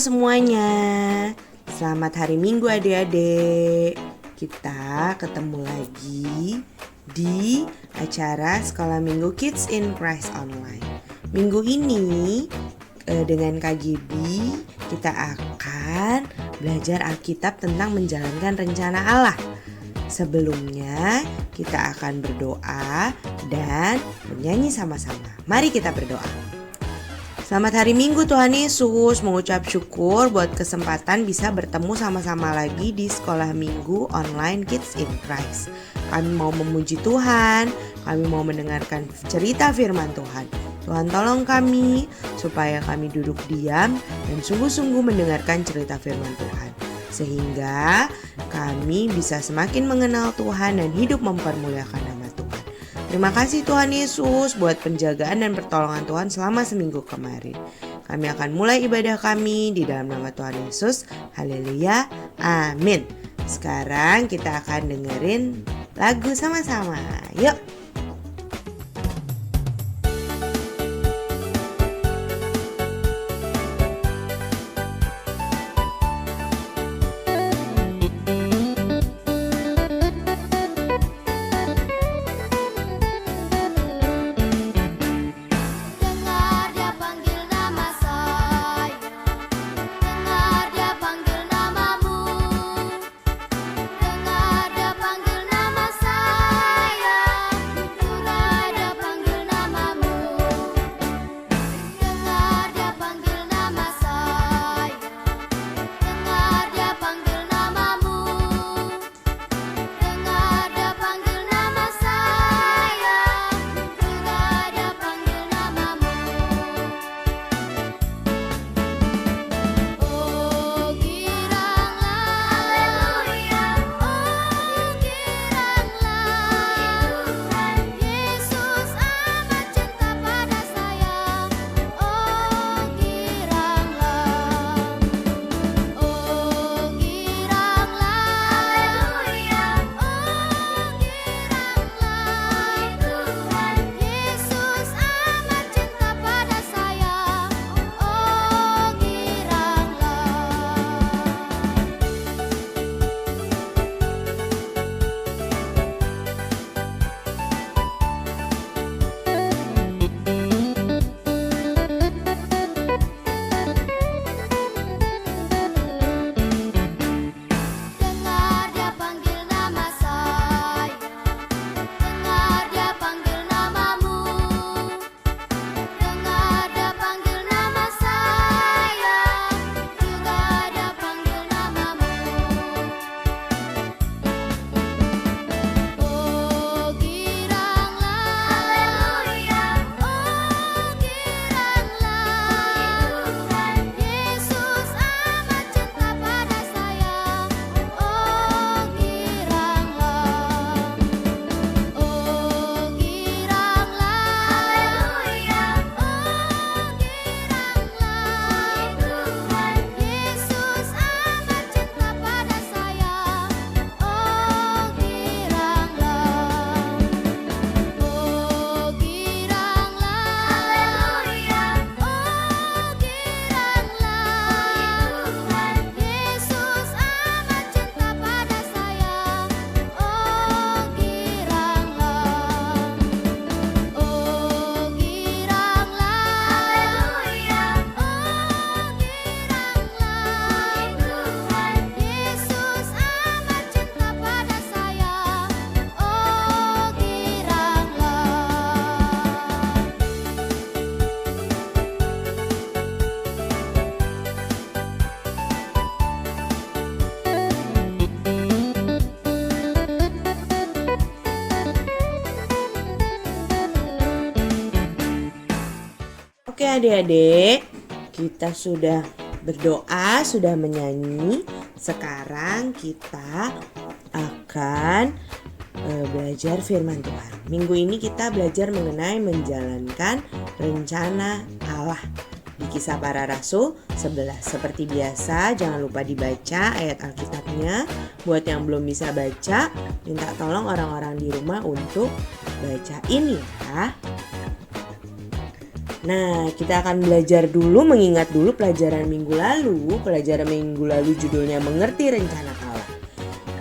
semuanya, selamat hari Minggu adik-adik. Kita ketemu lagi di acara Sekolah Minggu Kids in Christ Online. Minggu ini dengan Kak Gibi kita akan belajar Alkitab tentang menjalankan rencana Allah. Sebelumnya kita akan berdoa dan bernyanyi sama-sama. Mari kita berdoa. Selamat hari Minggu Tuhan Yesus, mengucap syukur buat kesempatan bisa bertemu sama-sama lagi di Sekolah Minggu Online Kids in Christ. Kami mau memuji Tuhan, kami mau mendengarkan cerita firman Tuhan. Tuhan tolong kami supaya kami duduk diam dan sungguh-sungguh mendengarkan cerita firman Tuhan. Sehingga kami bisa semakin mengenal Tuhan dan hidup mempermuliakan nama Tuhan. Terima kasih Tuhan Yesus buat penjagaan dan pertolongan Tuhan selama seminggu kemarin. Kami akan mulai ibadah kami di dalam nama Tuhan Yesus. Haleluya, amin. Sekarang kita akan dengerin lagu sama-sama. Yuk. Oke adik-adik, kita sudah berdoa, sudah menyanyi. Sekarang kita akan belajar firman Tuhan. Minggu ini kita belajar mengenai menjalankan rencana Allah. Di Kisah Para Rasul 11. Seperti biasa, jangan lupa dibaca ayat Alkitabnya. Buat yang belum bisa baca, minta tolong orang-orang di rumah untuk bacain ya. Nah, kita akan belajar dulu, mengingat dulu pelajaran minggu lalu. Pelajaran minggu lalu judulnya Mengerti Rencana Allah.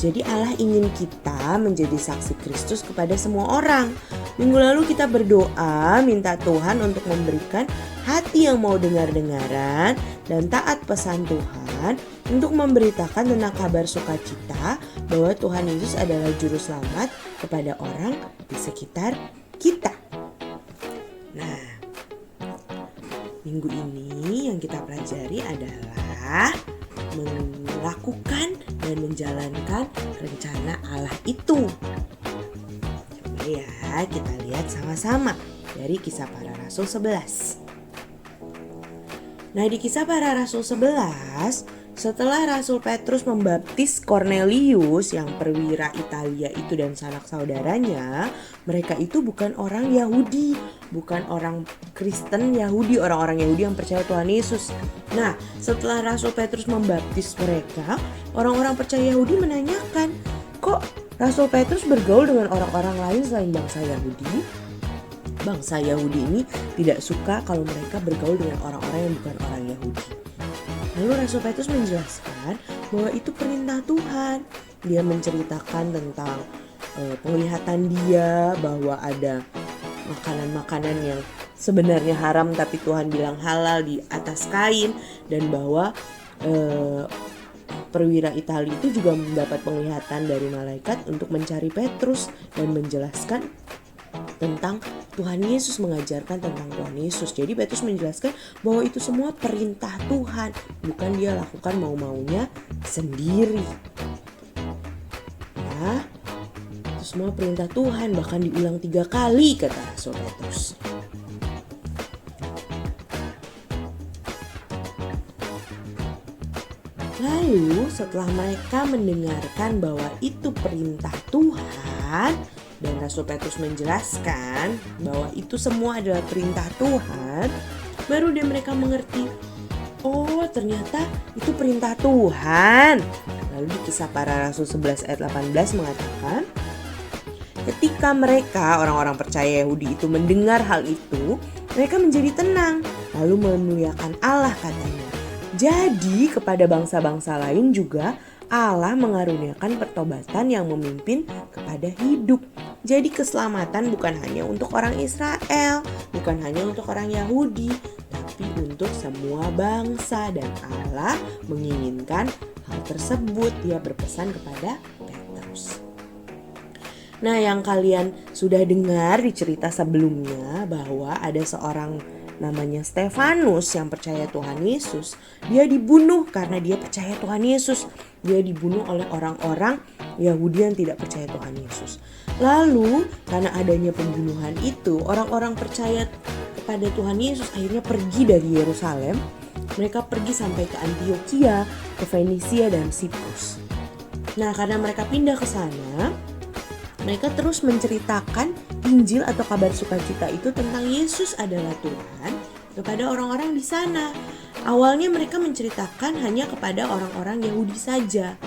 Jadi Allah ingin kita menjadi saksi Kristus kepada semua orang. Minggu lalu kita berdoa minta Tuhan untuk memberikan hati yang mau dengar-dengaran dan taat pesan Tuhan untuk memberitakan tentang kabar sukacita bahwa Tuhan Yesus adalah juru selamat kepada orang di sekitar kita. Nah, minggu ini yang kita pelajari adalah melakukan dan menjalankan rencana Allah itu. Coba ya kita lihat sama-sama dari Kisah Para Rasul 11. Nah, di Kisah Para Rasul 11, setelah Rasul Petrus membaptis Cornelius yang perwira Italia itu dan sanak saudaranya, mereka itu bukan orang Yahudi, bukan orang Kristen Yahudi, orang-orang Yahudi yang percaya Tuhan Yesus. Nah, setelah Rasul Petrus membaptis mereka, orang-orang percaya Yahudi menanyakan, kok Rasul Petrus bergaul dengan orang-orang lain selain bangsa Yahudi? Bangsa Yahudi ini tidak suka kalau mereka bergaul dengan orang-orang yang bukan orang Yahudi. Lalu Rasul Petrus menjelaskan bahwa itu perintah Tuhan. Dia menceritakan tentang penglihatan dia bahwa ada makanan-makanan yang sebenarnya haram tapi Tuhan bilang halal di atas kain, dan bahwa perwira Italia itu juga mendapat penglihatan dari malaikat untuk mencari Petrus dan menjelaskan tentang Tuhan Yesus, mengajarkan tentang Tuhan Yesus. Jadi Petrus menjelaskan bahwa itu semua perintah Tuhan, bukan dia lakukan mau-maunya sendiri. Ya, itu semua perintah Tuhan, bahkan diulang 3 kali kata Rasul Petrus. Lalu setelah mereka mendengarkan bahwa itu perintah Tuhan, dan Rasul Petrus menjelaskan bahwa itu semua adalah perintah Tuhan, baru deh mereka mengerti, oh ternyata itu perintah Tuhan. Lalu di Kisah Para Rasul 11 ayat 18 mengatakan, ketika mereka, orang-orang percaya Yahudi itu mendengar hal itu, mereka menjadi tenang, lalu memuliakan Allah katanya. Jadi kepada bangsa-bangsa lain juga Allah mengaruniakan pertobatan yang memimpin kepada hidup. Jadi keselamatan bukan hanya untuk orang Israel, bukan hanya untuk orang Yahudi, tapi untuk semua bangsa, dan Allah menginginkan hal tersebut. Dia berpesan kepada Petrus. Nah, yang kalian sudah dengar di cerita sebelumnya bahwa ada seorang namanya Stefanus yang percaya Tuhan Yesus. Dia dibunuh karena dia percaya Tuhan Yesus. Dia dibunuh oleh orang-orang Yahudi yang tidak percaya Tuhan Yesus. Lalu karena adanya pembunuhan itu, orang-orang percaya kepada Tuhan Yesus akhirnya pergi dari Yerusalem. Mereka pergi sampai ke Antioquia, ke Fenisia dan Siprus. Nah, karena mereka pindah ke sana, mereka terus menceritakan Injil atau kabar sukacita itu tentang Yesus adalah Tuhan kepada orang-orang di sana. Awalnya mereka menceritakan hanya kepada orang-orang Yahudi saja.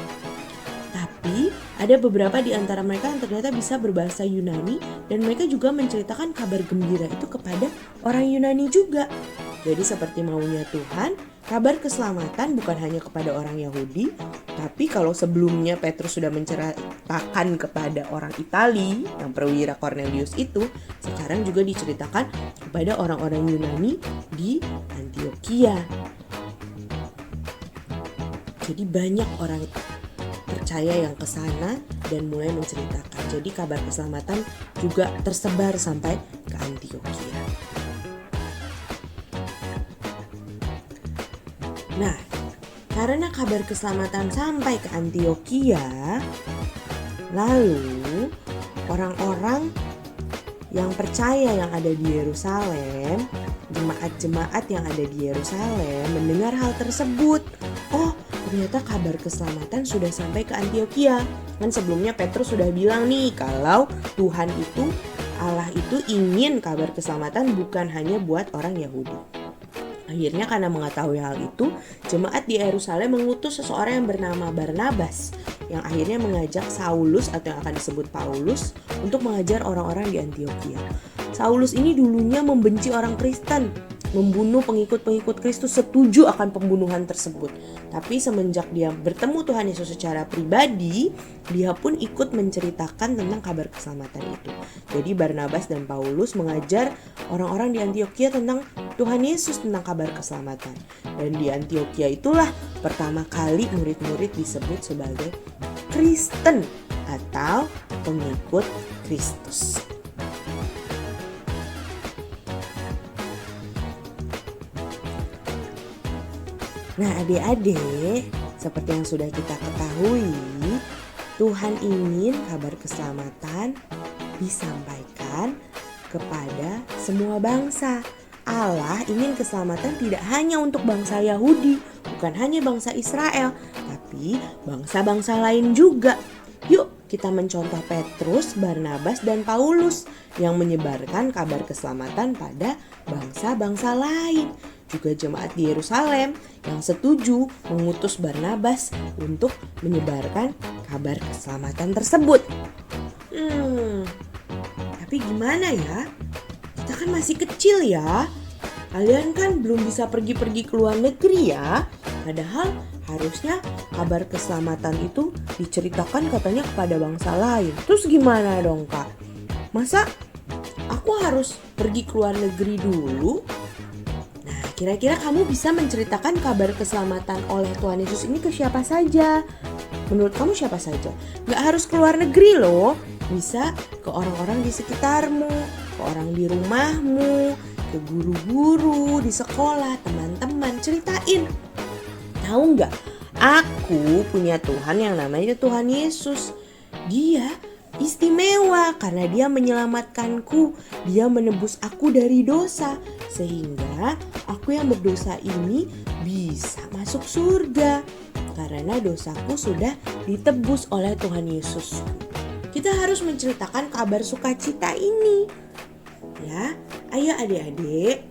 Tapi ada beberapa di antara mereka yang ternyata bisa berbahasa Yunani, dan mereka juga menceritakan kabar gembira itu kepada orang Yunani juga. Jadi seperti maunya Tuhan, kabar keselamatan bukan hanya kepada orang Yahudi, tapi kalau sebelumnya Petrus sudah menceritakan kepada orang Itali yang perwira Cornelius itu, sekarang juga diceritakan kepada orang-orang Yunani di Antioquia. Jadi banyak orang percaya yang ke sana dan mulai menceritakan. Jadi kabar keselamatan juga tersebar sampai ke Antioquia. Nah, karena kabar keselamatan sampai ke Antioquia, lalu orang-orang yang percaya yang ada di Yerusalem, jemaat-jemaat yang ada di Yerusalem mendengar hal tersebut. Oh, ternyata kabar keselamatan sudah sampai ke Antioquia. Kan sebelumnya Petrus sudah bilang nih kalau Tuhan itu, Allah itu ingin kabar keselamatan bukan hanya buat orang Yahudi. Akhirnya karena mengetahui hal itu, jemaat di Yerusalem mengutus seseorang yang bernama Barnabas, yang akhirnya mengajak Saulus atau yang akan disebut Paulus untuk mengajar orang-orang di Antioquia. Saulus ini dulunya membenci orang Kristen, membunuh pengikut-pengikut Kristus, setuju akan pembunuhan tersebut. Tapi semenjak dia bertemu Tuhan Yesus secara pribadi, dia pun ikut menceritakan tentang kabar keselamatan itu. Jadi Barnabas dan Paulus mengajar orang-orang di Antiokhia tentang Tuhan Yesus, tentang kabar keselamatan. Dan di Antiokhia itulah pertama kali murid-murid disebut sebagai Kristen atau pengikut Kristus. Nah, adik-adik, seperti yang sudah kita ketahui, Tuhan ingin kabar keselamatan disampaikan kepada semua bangsa. Allah ingin keselamatan tidak hanya untuk bangsa Yahudi, bukan hanya bangsa Israel, tapi bangsa-bangsa lain juga. Yuk kita mencontoh Petrus, Barnabas, dan Paulus yang menyebarkan kabar keselamatan pada bangsa-bangsa lain. Juga jemaat di Yerusalem yang setuju mengutus Barnabas untuk menyebarkan kabar keselamatan tersebut. Tapi gimana ya? Kita kan masih kecil ya. Kalian kan belum bisa pergi-pergi ke luar negeri ya. Padahal harusnya kabar keselamatan itu diceritakan katanya kepada bangsa lain. Terus gimana dong Kak? Masa aku harus pergi ke luar negeri dulu? Kira-kira kamu bisa menceritakan kabar keselamatan oleh Tuhan Yesus ini ke siapa saja? Menurut kamu siapa saja? Gak harus ke luar negeri loh. Bisa ke orang-orang di sekitarmu, ke orang di rumahmu, ke guru-guru di sekolah, teman-teman. Ceritain. Tahu gak? Aku punya Tuhan yang namanya Tuhan Yesus. Dia istimewa karena dia menyelamatkanku. Dia menebus aku dari dosa, sehingga aku yang berdosa ini bisa masuk surga karena dosaku sudah ditebus oleh Tuhan Yesus. Kita harus menceritakan kabar sukacita ini. Ya, ayo adik-adik,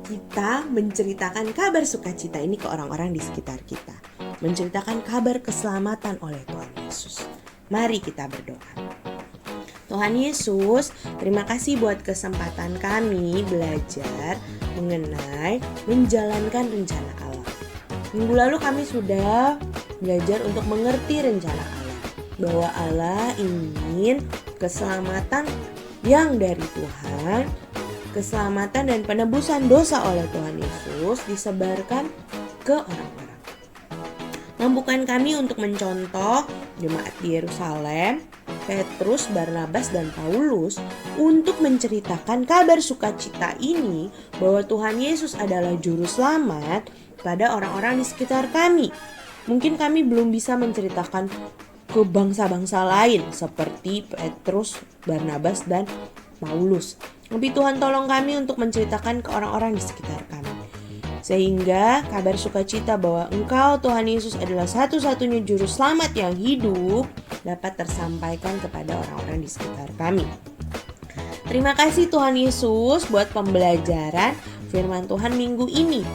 kita menceritakan kabar sukacita ini ke orang-orang di sekitar kita. Menceritakan kabar keselamatan oleh Tuhan Yesus. Mari kita berdoa. Tuhan Yesus, terima kasih buat kesempatan kami belajar mengenai menjalankan rencana Allah. Minggu lalu kami sudah belajar untuk mengerti rencana Allah, bahwa Allah ingin keselamatan yang dari Tuhan, keselamatan dan penebusan dosa oleh Tuhan Yesus disebarkan ke orang-orang. Mampukan kami untuk mencontoh jemaat di Yerusalem, Petrus, Barnabas, dan Paulus untuk menceritakan kabar sukacita ini bahwa Tuhan Yesus adalah juru selamat pada orang-orang di sekitar kami. Mungkin kami belum bisa menceritakan ke bangsa-bangsa lain seperti Petrus, Barnabas, dan Paulus. Tapi Tuhan tolong kami untuk menceritakan ke orang-orang di sekitar kami. Sehingga kabar sukacita bahwa Engkau Tuhan Yesus adalah satu-satunya juru selamat yang hidup dapat tersampaikan kepada orang-orang di sekitar kami. Terima kasih Tuhan Yesus buat pembelajaran firman Tuhan minggu ini.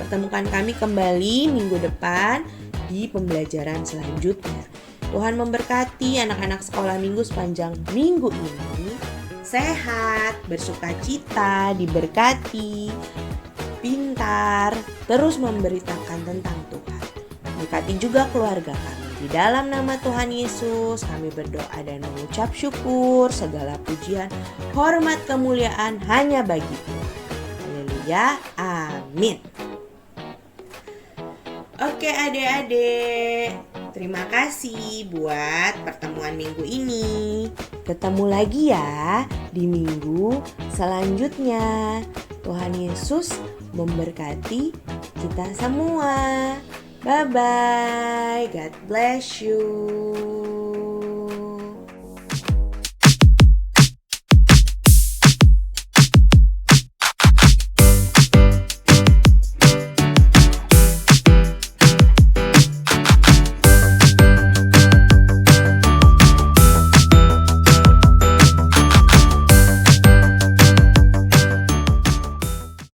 Pertemukan kami kembali minggu depan di pembelajaran selanjutnya. Tuhan memberkati anak-anak sekolah minggu sepanjang minggu ini. Sehat, bersukacita, diberkati, pintar, terus memberitakan tentang Tuhan. Berkati juga keluarga kami. Di dalam nama Tuhan Yesus, kami berdoa dan mengucap syukur. Segala pujian, hormat, kemuliaan hanya bagi Tuhan. Haleluya, amin. Oke adik-adik, terima kasih buat pertemuan minggu ini. Ketemu lagi ya di minggu selanjutnya. Tuhan Yesus memberkati kita semua. Bye-bye. God bless you.